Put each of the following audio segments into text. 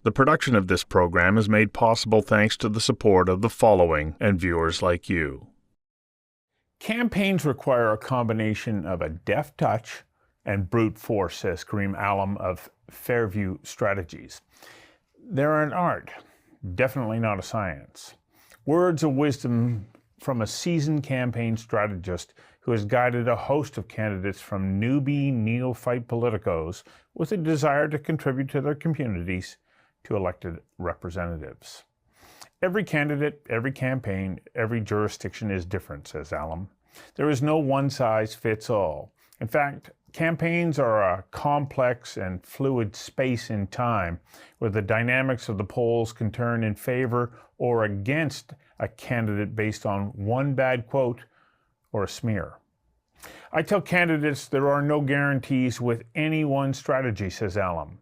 The production of this program is made possible thanks to the support of the following and viewers like you. Campaigns require a combination of a deft touch and brute force, says Kareem Allam of Fairview Strategies. They're an art, definitely not a science. Words of wisdom from a seasoned campaign strategist who has guided a host of candidates from newbie, neophyte politicos with a desire to contribute to their communities to elected representatives. Every candidate, every campaign, every jurisdiction is different, says Allam. There is no one-size-fits-all. In fact, campaigns are a complex and fluid space in time where the dynamics of the polls can turn in favor or against a candidate based on one bad quote or a smear. I tell candidates there are no guarantees with any one strategy, says Allam.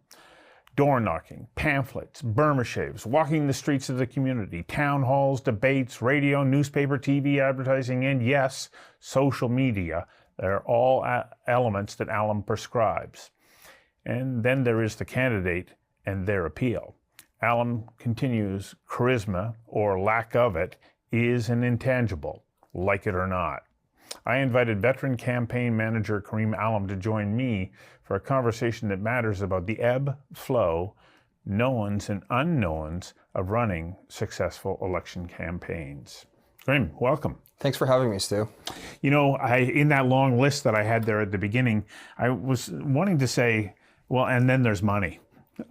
Door knocking, pamphlets, Burma shaves, walking the streets of the community, town halls, debates, radio, newspaper, TV advertising, and yes, social media. They're all elements that Allam prescribes. And then there is the candidate and their appeal. Allam continues, charisma, or lack of it, is an intangible, like it or not. I invited veteran campaign manager Kareem Allam to join me for a conversation that matters about the ebb, flow, knowns and unknowns of running successful election campaigns. Kareem, welcome. Thanks for having me, Stu. You know, in that long list that I had there at the beginning, I was wanting to say, well, and then there's money.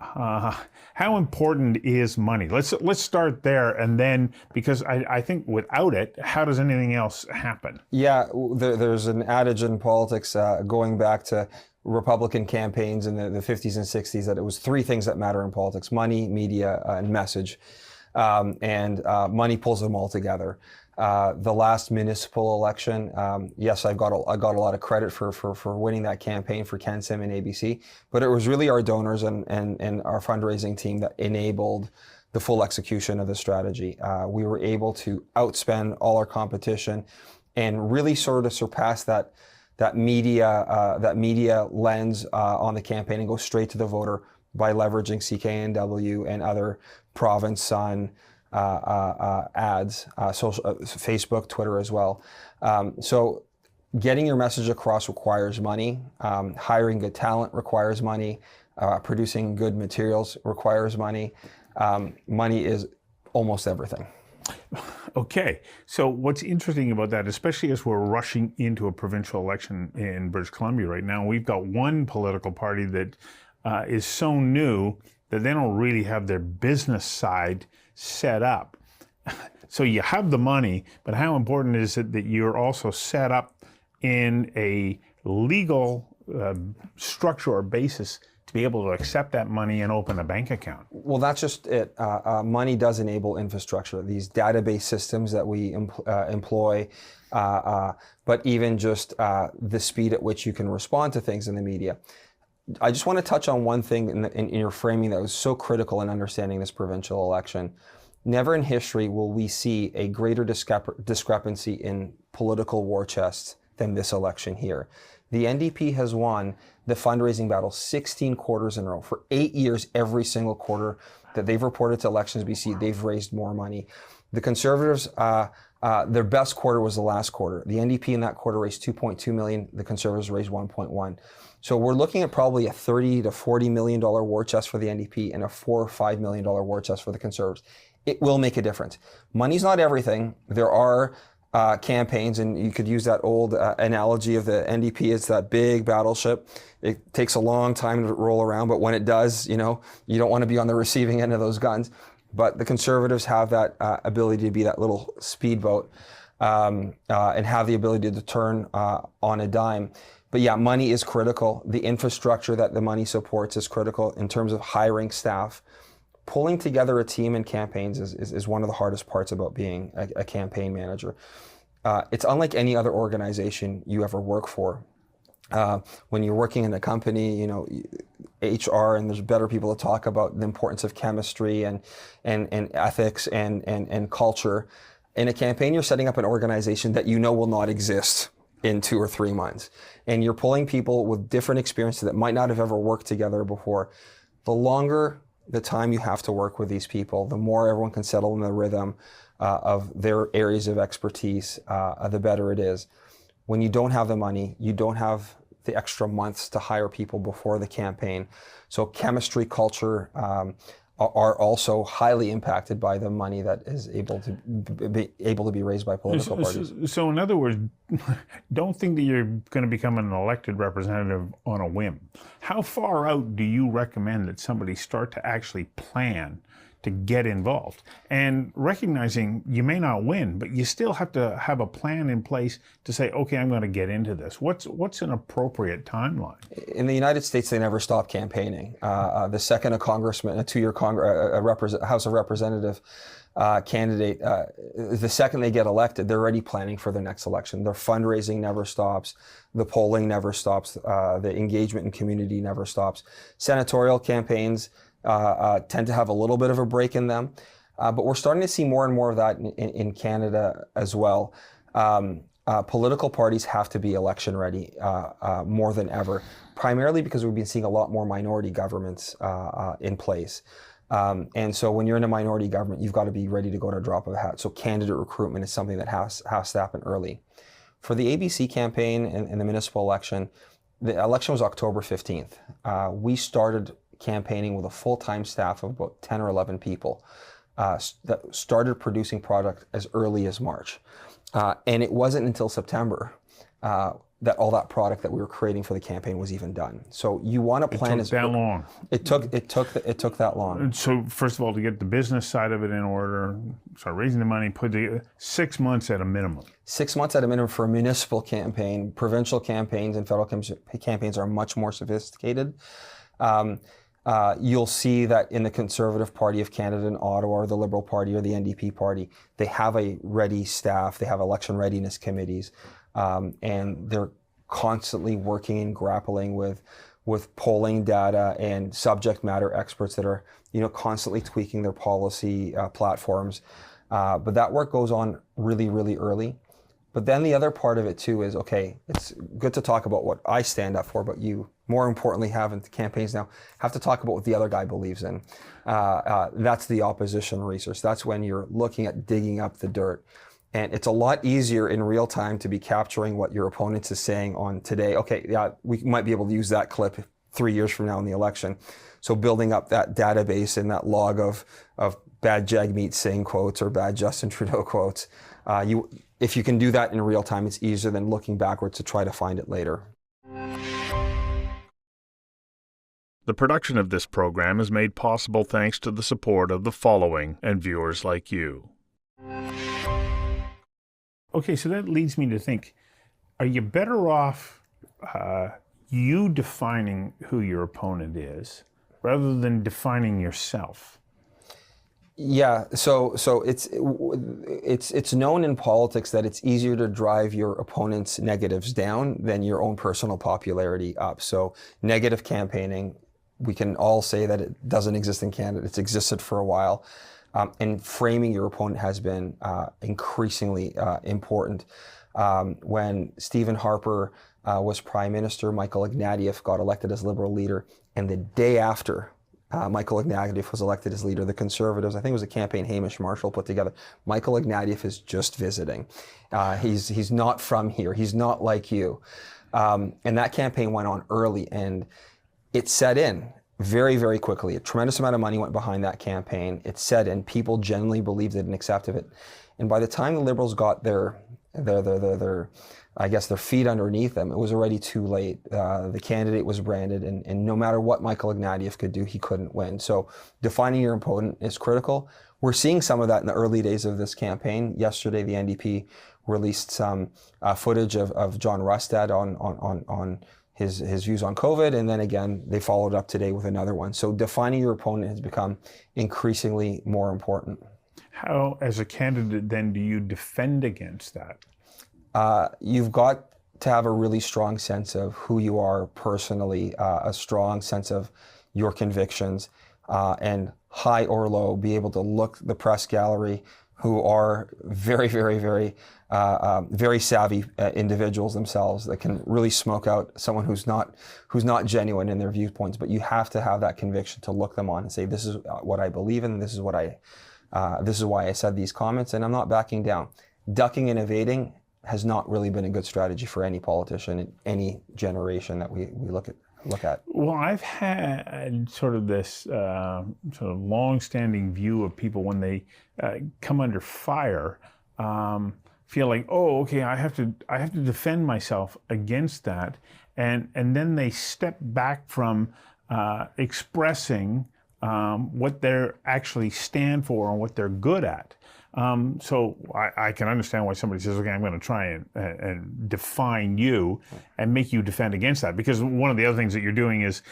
How important is money? Let's start there, and then, because I think without it, how does anything else happen? Yeah, there's an adage in politics going back to Republican campaigns in the 50s and 60s that it was three things that matter in politics: money, media, and message. And money pulls them all together. The last municipal election, yes, I got a lot of credit for winning that campaign for Ken Sim and ABC, but it was really our donors and our fundraising team that enabled the full execution of the strategy. We were able to outspend all our competition and really sort of surpass that media lens on the campaign and go straight to the voter by leveraging CKNW and other Province Sun ads, Facebook, Twitter as well. So getting your message across requires money. Hiring good talent requires money. Producing good materials requires money. Money is almost everything. Okay, so what's interesting about that, especially as we're rushing into a provincial election in British Columbia right now, we've got one political party that is so new that they don't really have their business side set up. So you have the money, but how important is it that you're also set up in a legal structure or basis to be able to accept that money and open a bank account? Well, that's just it. Money does enable infrastructure, these database systems that we employ, but even just the speed at which you can respond to things in the media. I just want to touch on one thing in your framing that was so critical in understanding this provincial election. Never in history will we see a greater discrepancy in political war chests than this election here. The NDP has won the fundraising battle 16 quarters in a row. For 8 years, every single quarter that they've reported to Elections BC, they've raised more money. The Conservatives, their best quarter was the last quarter. The NDP in that quarter raised 2.2 million. The Conservatives raised 1.1. So we're looking at probably a $30 to $40 million war chest for the NDP and a $4 or $5 million war chest for the Conservatives. It will make a difference. Money's not everything. There are campaigns, and you could use that old analogy of the NDP. It's that big battleship. It takes a long time to roll around, but when it does, you know, you don't want to be on the receiving end of those guns. But the Conservatives have that ability to be that little speedboat and have the ability to turn on a dime. But yeah, money is critical. The infrastructure that the money supports is critical in terms of hiring staff. Pulling together a team in campaigns is one of the hardest parts about being a campaign manager. It's unlike any other organization you ever work for. When you're working in a company, you know, HR, and there's better people to talk about the importance of chemistry and ethics and culture. In a campaign, you're setting up an organization that you know will not exist in 2 or 3 months. And you're pulling people with different experiences that might not have ever worked together before. The longer the time you have to work with these people, the more everyone can settle in the rhythm of their areas of expertise, the better it is. When you don't have the money, you don't have the extra months to hire people before the campaign. So chemistry, culture are also highly impacted by the money that is able to be raised by political parties. So in other words, don't think that you're going to become an elected representative on a whim. How far out do you recommend that somebody start to actually plan to get involved? And recognizing you may not win, but you still have to have a plan in place to say, okay, I'm going to get into this. What's an appropriate timeline? In the United States, they never stop campaigning. The second a congressman, a two-year House of Representative candidate, the second they get elected, they're already planning for the next election. Their fundraising never stops. The polling never stops. The engagement in community never stops. Senatorial campaigns tend to have a little bit of a break in them. But we're starting to see more and more of that in Canada as well. Political parties have to be election ready more than ever, primarily because we've been seeing a lot more minority governments in place. And so when you're in a minority government, you've got to be ready to go to a drop of a hat. So candidate recruitment is something that has to happen early. For the ABC campaign and the municipal election, the election was October 15th. We started campaigning with a full-time staff of about 10 or 11 people that started producing product as early as March. And it wasn't until September that all that product that we were creating for the campaign was even done. So you want to plan. It took that long. It took that long. And so first of all, to get the business side of it in order, start raising the money, put the 6 months at a minimum. 6 months at a minimum for a municipal campaign. Provincial campaigns and federal campaigns are much more sophisticated. You'll see that in the Conservative Party of Canada in Ottawa, or the Liberal Party or the NDP Party, they have a ready staff, they have election readiness committees, and they're constantly working and grappling with polling data and subject matter experts that are, constantly tweaking their policy platforms. But that work goes on really, really early. But then the other part of it too is, okay, it's good to talk about what I stand up for, but you, more importantly, have in campaigns now, have to talk about what the other guy believes in. That's the opposition research. That's when you're looking at digging up the dirt. And it's a lot easier in real time to be capturing what your opponent is saying on today. Okay, yeah, we might be able to use that clip 3 years from now in the election. So building up that database and that log of bad Jagmeet Singh quotes or bad Justin Trudeau quotes, if you can do that in real time, it's easier than looking backwards to try to find it later. The production of this program is made possible thanks to the support of the following and viewers like you. Okay, so that leads me to think, are you better off you defining who your opponent is rather than defining yourself? Yeah, so it's known in politics that it's easier to drive your opponent's negatives down than your own personal popularity up. So negative campaigning, we can all say that it doesn't exist in Canada. It's existed for a while. And framing your opponent has been increasingly important. When Stephen Harper was Prime Minister, Michael Ignatieff got elected as Liberal leader, and the day after Michael Ignatieff was elected as leader, the Conservatives, I think it was a campaign Hamish Marshall put together, Michael Ignatieff is just visiting. He's not from here. He's not like you. And that campaign went on early, and it set in very, very quickly. A tremendous amount of money went behind that campaign. It set in. People genuinely believed it and accepted it. And by the time the Liberals got their feet underneath them, it was already too late. The candidate was branded, and no matter what Michael Ignatieff could do, he couldn't win. So defining your opponent is critical. We're seeing some of that in the early days of this campaign. Yesterday, the NDP released some footage of John Rustad on his views on COVID, and then again, they followed up today with another one. So defining your opponent has become increasingly more important. How, as a candidate, then, do you defend against that? You've got to have a really strong sense of who you are personally, a strong sense of your convictions, and high or low, be able to look the press gallery who are very, very, very, very savvy individuals themselves that can really smoke out someone who's not genuine in their viewpoints. But you have to have that conviction to look them on and say, this is what I believe in. This is why I said these comments, and I'm not backing down. Ducking and evading has not really been a good strategy for any politician in any generation that we look at. Well, I've had sort of this sort of long-standing view of people when they come under fire, feel like, oh, okay, I have to defend myself against that, and then they step back from expressing what they actually stand for and what they're good at. So I can understand why somebody says, okay, I'm going to try and define you and make you defend against that. Because one of the other things that you're doing is,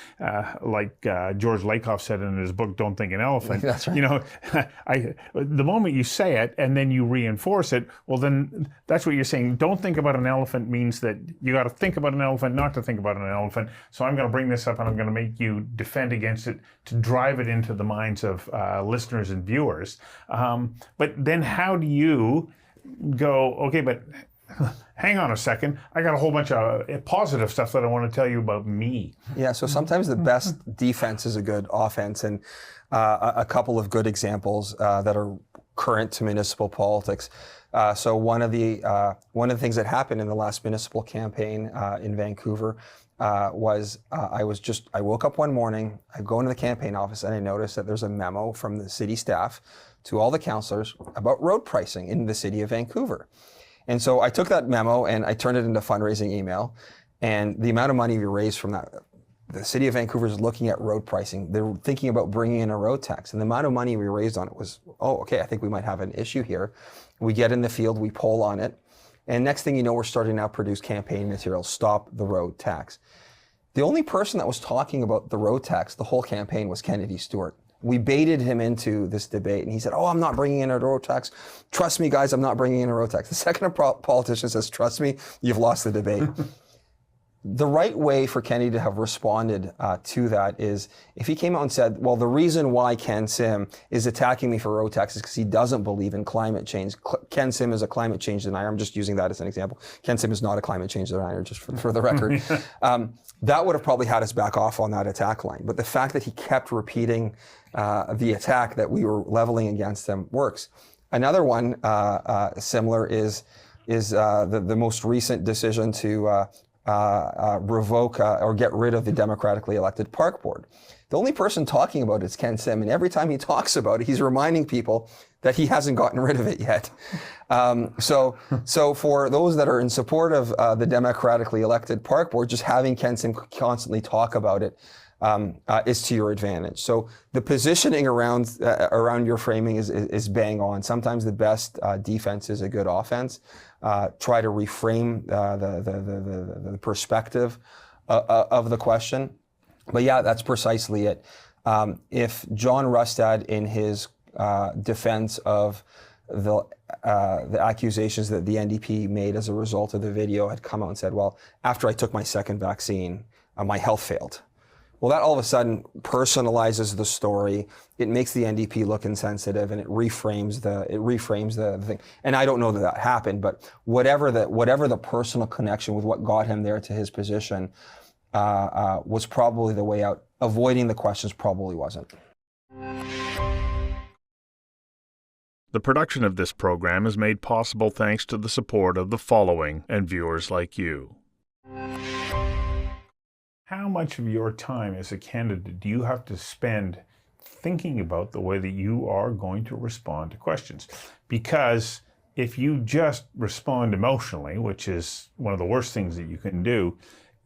like George Lakoff said in his book, Don't Think an Elephant. That's right. You know, the moment you say it and then you reinforce it, well, then that's what you're saying. Don't think about an elephant means that you got to think about an elephant, not to think about an elephant. So I'm going to bring this up and I'm going to make you defend against it to drive it into the minds of listeners and viewers. But then how do you go, okay, but hang on a second, I got a whole bunch of positive stuff that I want to tell you about me. Yeah, so sometimes the best defense is a good offense, and a couple of good examples that are current to municipal politics. So one of the things that happened in the last municipal campaign in Vancouver was I woke up one morning, I go into the campaign office, and I noticed that there's a memo from the city staff to all the councillors about road pricing in the city of Vancouver. And so I took that memo and I turned it into a fundraising email, and the amount of money we raised from that, the city of Vancouver is looking at road pricing. They're thinking about bringing in a road tax, and the amount of money we raised on it was, oh, okay, I think we might have an issue here. We get in the field, we poll on it, and next thing you know, we're starting to now produce campaign material, stop the road tax. The only person that was talking about the road tax the whole campaign was Kennedy Stewart. We baited him into this debate, and he said, oh, I'm not bringing in a road tax. Trust me, guys, I'm not bringing in a road tax. The second a politician says, trust me, you've lost the debate. The right way for Kennedy to have responded to that is if he came out and said, well, the reason why Ken Sim is attacking me for road taxes is because he doesn't believe in climate change. Ken Sim is a climate change denier. I'm just using that as an example. Ken Sim is not a climate change denier, just for the record. That would have probably had us back off on that attack line. But the fact that he kept repeating the attack that we were leveling against him works. Another one similar is the most recent decision to revoke or get rid of the democratically elected park board. The only person talking about it is Ken Sim, and every time he talks about it, he's reminding people that he hasn't gotten rid of it yet. So for those that are in support of the democratically elected park board, just having Ken Sim constantly talk about it is to your advantage. So the positioning around your framing is bang on. Sometimes the best defense is a good offense. Try to reframe the perspective of the question. But yeah, that's precisely it. If John Rustad, in his defense of the accusations that the NDP made as a result of the video, had come out and said, well, after I took my second vaccine, my health failed. Well, that all of a sudden personalizes the story. It makes the NDP look insensitive, and it reframes the thing. And I don't know that happened, but whatever the personal connection with what got him there to his position was probably the way out. Avoiding the questions probably wasn't. The production of this program is made possible thanks to the support of the following and viewers like you. How much of your time as a candidate do you have to spend thinking about the way that you are going to respond to questions? Because if you just respond emotionally, which is one of the worst things that you can do,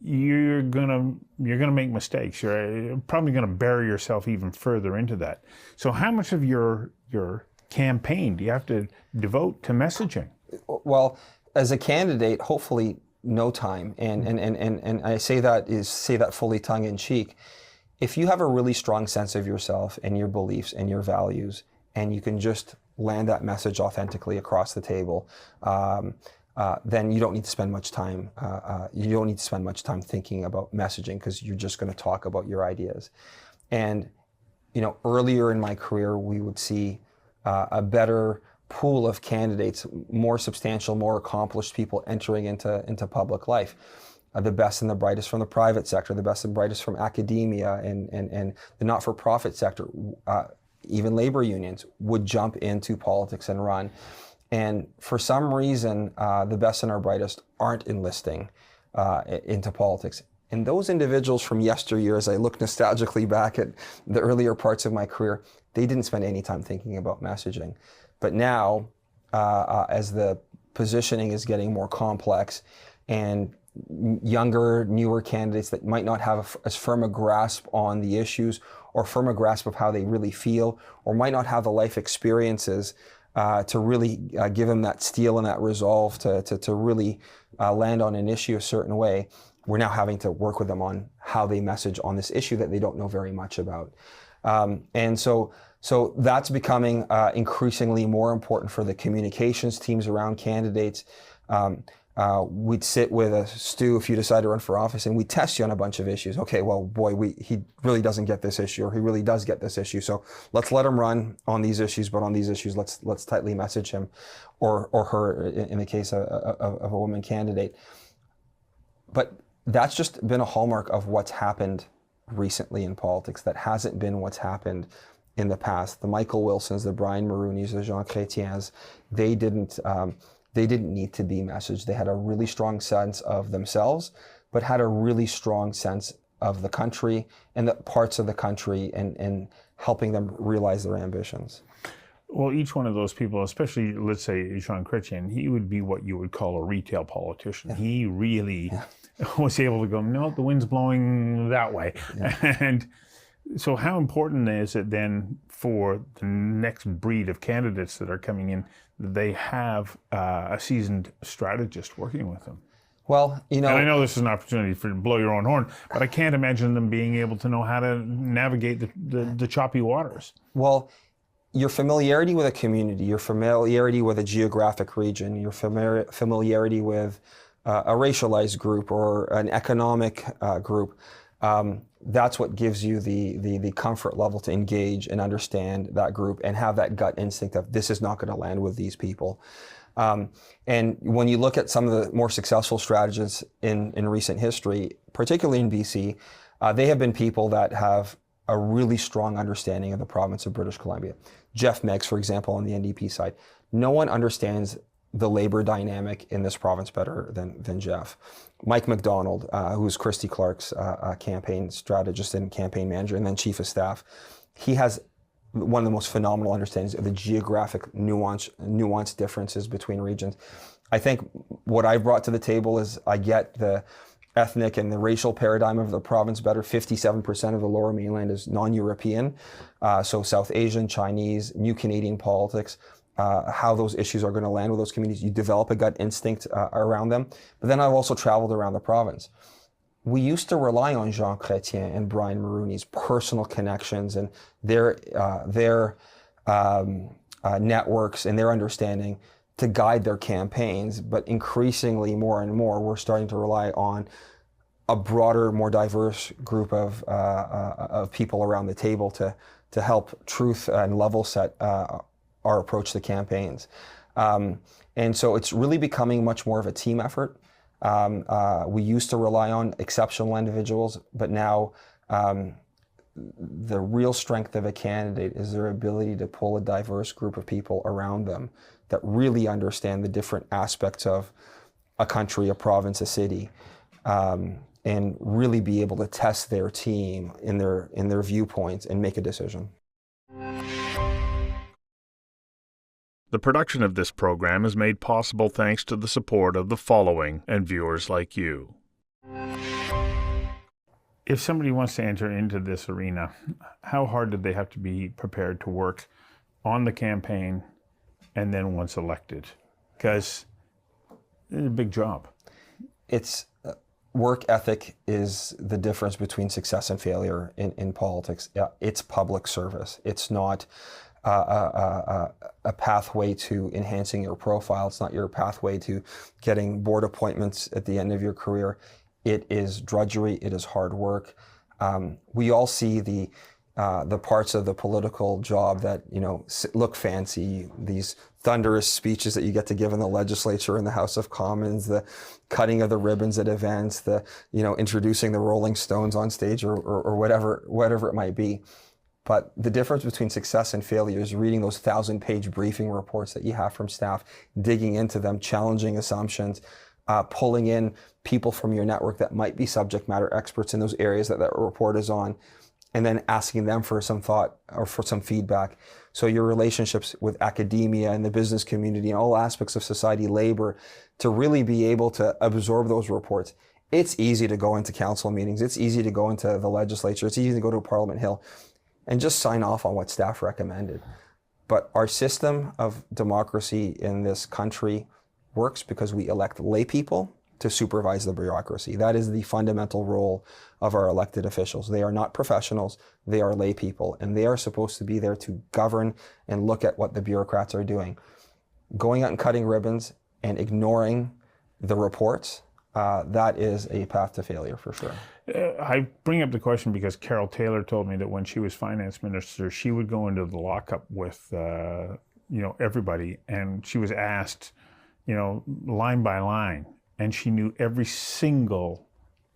you're gonna make mistakes. You're probably gonna bury yourself even further into that. So how much of your campaign do you have to devote to messaging? Well, as a candidate, hopefully no time, and I say that fully tongue in cheek. If you have a really strong sense of yourself and your beliefs and your values, and you can just land that message authentically across the table, then you don't need to spend much time. You don't need to spend much time thinking about messaging, because you're just going to talk about your ideas. And earlier in my career, we would see a better pool of candidates, more substantial, more accomplished people entering into public life. The best and the brightest from the private sector, the best and brightest from academia and the not-for-profit sector, even labor unions would jump into politics and run. And for some reason, the best and our brightest aren't enlisting into politics. And those individuals from yesteryear, as I look nostalgically back at the earlier parts of my career, they didn't spend any time thinking about messaging. But now, as the positioning is getting more complex and younger, newer candidates that might not have as firm a grasp on the issues or firm a grasp of how they really feel, or might not have the life experiences to really give them that steel and that resolve to really land on an issue a certain way, we're now having to work with them on how they message on this issue that they don't know very much about. And so that's becoming increasingly more important for the communications teams around candidates. We'd sit with Stu if you decide to run for office, and we'd test you on a bunch of issues. Okay, well, boy, he really doesn't get this issue, or he really does get this issue. So let's let him run on these issues, but on these issues, let's tightly message him, or her in the case of a woman candidate. But that's just been a hallmark of what's happened recently in politics. That hasn't been what's happened in the past. The Michael Wilsons, the Brian Mulrooney's, the Jean Chrétiens, they didn't need to be messaged. They had a really strong sense of themselves, but had a really strong sense of the country and the parts of the country and helping them realize their ambitions. Well, each one of those people, especially, let's say, Jean Chrétien, he would be what you would call a retail politician. Yeah. He really was able to go, no, the wind's blowing that way. Yeah. And so how important is it then for the next breed of candidates that are coming in, that they have a seasoned strategist working with them? Well, you know... And I know this is an opportunity for you to blow your own horn, but I can't imagine them being able to know how to navigate the choppy waters. Well, your familiarity with a community, your familiarity with a geographic region, your familiarity with a racialized group or an economic group, that's what gives you the comfort level to engage and understand that group and have that gut instinct of this is not going to land with these people. And when you look at some of the more successful strategists in recent history, particularly in BC, they have been people that have a really strong understanding of the province of British Columbia. Jeff Meggs, for example, on the NDP side. No one understands the labor dynamic in this province better than Jeff. Mike MacDonald, who's Christy Clark's campaign strategist and campaign manager, and then chief of staff. He has one of the most phenomenal understandings of the geographic nuanced differences between regions. I think what I've brought to the table is I get the ethnic and the racial paradigm of the province better. 57% of the Lower Mainland is non-European, so South Asian, Chinese, New Canadian politics. How those issues are going to land with those communities. You develop a gut instinct around them. But then I've also traveled around the province. We used to rely on Jean Chrétien and Brian Mulrooney's personal connections and their networks and their understanding to guide their campaigns. But increasingly, more and more, we're starting to rely on a broader, more diverse group of people around the table to help truth and level set our approach to campaigns. And so it's really becoming much more of a team effort. We used to rely on exceptional individuals, but now the real strength of a candidate is their ability to pull a diverse group of people around them that really understand the different aspects of a country, a province, a city, and really be able to test their team in their viewpoints and make a decision. The production of this program is made possible thanks to the support of the following and viewers like you. If somebody wants to enter into this arena, how hard do they have to be prepared to work on the campaign and then once elected? Because it's a big job. It's work ethic is the difference between success and failure in politics. It's public service. It's not a pathway to enhancing your profile. It's not your pathway to getting board appointments at the end of your career. It is drudgery. It is hard work. We all see the the parts of the political job that, you know, look fancy, these thunderous speeches that you get to give in the legislature and the House of Commons, the cutting of the ribbons at events, the, you know, introducing the Rolling Stones on stage or whatever it might be. But the difference between success and failure is reading those 1,000-page briefing reports that you have from staff, digging into them, challenging assumptions, pulling in people from your network that might be subject matter experts in those areas that report is on, and then asking them for some thought or for some feedback. So your relationships with academia and the business community and all aspects of society, labor, to really be able to absorb those reports. It's easy to go into council meetings. It's easy to go into the legislature. It's easy to go to Parliament Hill and just sign off on what staff recommended. But our system of democracy in this country works because we elect lay people to supervise the bureaucracy. That is the fundamental role of our elected officials. They are not professionals, they are lay people, and they are supposed to be there to govern and look at what the bureaucrats are doing. Going out and cutting ribbons and ignoring the reports, that is a path to failure for sure. I bring up the question because Carol Taylor told me that when she was finance minister, she would go into the lockup with you know, everybody, and she was asked, you know, line by line, and she knew every single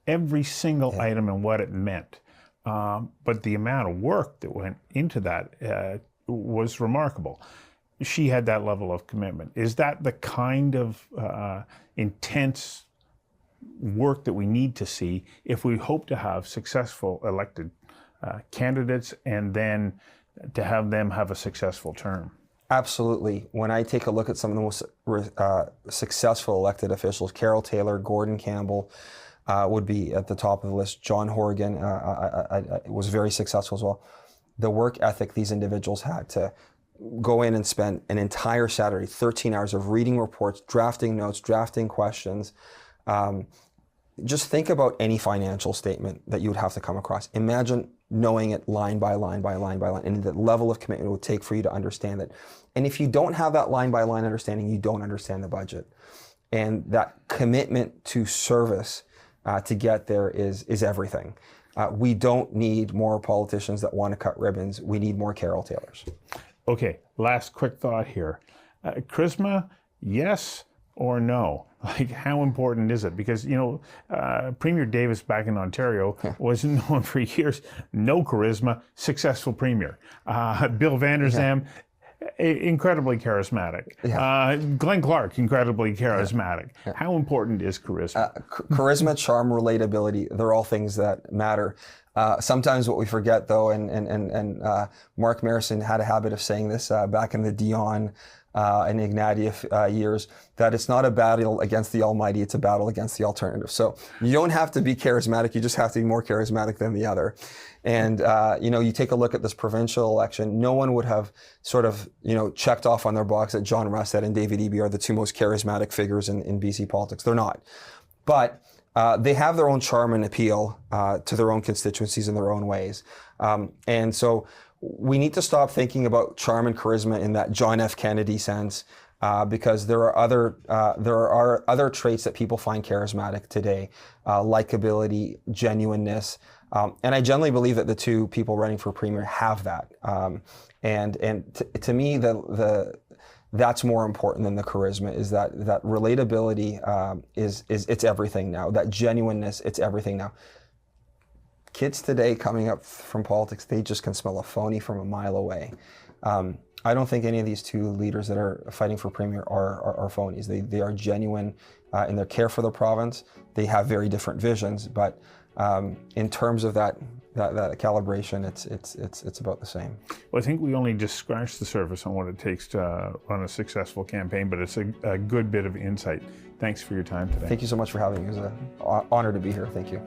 item and what it meant. But the amount of work that went into that was remarkable. She had that level of commitment. Is that the kind of intense work that we need to see if we hope to have successful elected candidates and then to have them have a successful term? Absolutely. When I take a look at some of the most successful elected officials, Carol Taylor, Gordon Campbell would be at the top of the list. John Horgan was very successful as well. The work ethic these individuals had to go in and spend an entire Saturday, 13 hours of reading reports, drafting notes, drafting questions. Just think about any financial statement that you would have to come across. Imagine knowing it line by line by line by line, and the level of commitment it would take for you to understand it. And if you don't have that line by line understanding, you don't understand the budget. And that commitment to service to get there is everything. We don't need more politicians that want to cut ribbons. We need more Carol Taylors. Okay, last quick thought here. Charisma, yes or no? Like, how important is it? Because, you know, Premier Davis back in Ontario was known for years, no charisma, successful premier. Bill Vander Zalm, incredibly charismatic. Glenn Clark, incredibly charismatic. How important is charisma? Charisma, charm, relatability, they're all things that matter. Sometimes what we forget, though, and Mark Marison had a habit of saying this back in the Dion and Ignatieff years, that it's not a battle against the almighty, it's a battle against the alternative. So you don't have to be charismatic, you just have to be more charismatic than the other. And, you know, you take a look at this provincial election, no one would have sort of, you know, checked off on their box that John Russet and David Eby are the two most charismatic figures in BC politics. They're not. But they have their own charm and appeal to their own constituencies in their own ways. And so we need to stop thinking about charm and charisma in that John F. Kennedy sense, because there are other traits that people find charismatic today, likability, genuineness, and I generally believe that the two people running for premier have that. And to me, that's more important than the charisma. Is that relatability it's everything now. That genuineness, it's everything now. Kids today coming up from politics, they just can smell a phony from a mile away. I don't think any of these two leaders that are fighting for premier are phonies. They are genuine in their care for the province. They have very different visions, but in terms of that calibration, it's about the same. Well, I think we only just scratched the surface on what it takes to run a successful campaign, but it's a good bit of insight. Thanks for your time today. Thank you so much for having me. It was an honor to be here. Thank you.